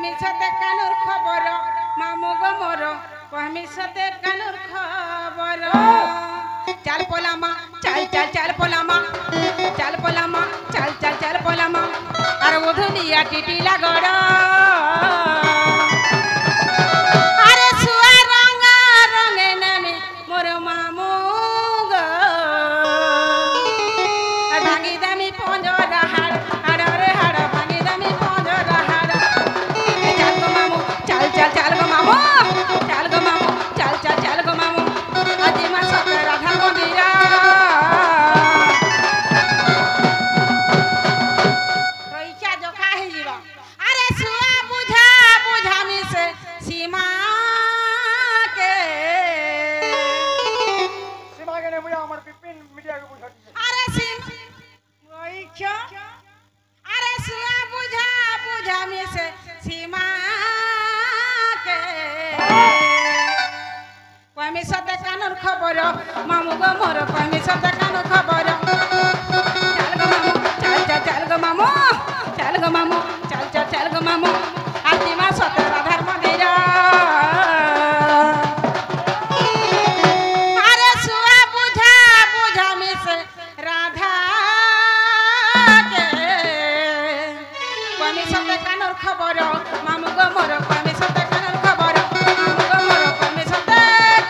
কহমি সতে কানুর খবর মামু গো মোর কহমি সতে কানুর খবর চাল পোলামা চাল চাল চাল পোলামা চাল পোলামা চাল চাল চাল পোলামা আর ওধুনিয়া টিটি লাগড় আরে সুয়া রঙা রঙে নামে মোর মামু গো ভাঙি দামি পঞ্জরা হাড় হাড় রে হাড় ভাঙি দামি পঞ্জরা হাড় চাল গো মামু চাল চাল চাল গো মামু চাল গো মামু চাল চাল চাল গো মামু আজি মা সতে রাধা মন্দিরা রইছা জখা হই ଯିବା আরে সুয়া বুঝা বুঝামি সে সীমা কে সীমা কে মুই আমার বিপিন মিডিয়া কে বুঝাতি আরে সীমা রইছা আরে সুয়া বুঝা বুঝামি সে সীমা কে কমি সতে কানুর খবর মামু গো মোর কমি সতে কানুর খবর চাল গো মামু চাল চাল চাল গো মামু চাল গো মামু চাল চাল চাল গো মামু আজি মা সতে রাধার মন্দির আরে সুয়া বুঝা বুঝা মিশে রাধা কে কমি সতে কানুর খবর মামু গো মোর কমি সতে কানুর খবর মামু গো মোর কমি সতে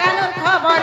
কানুর খবর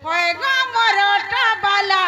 হয় গো মরটা বালা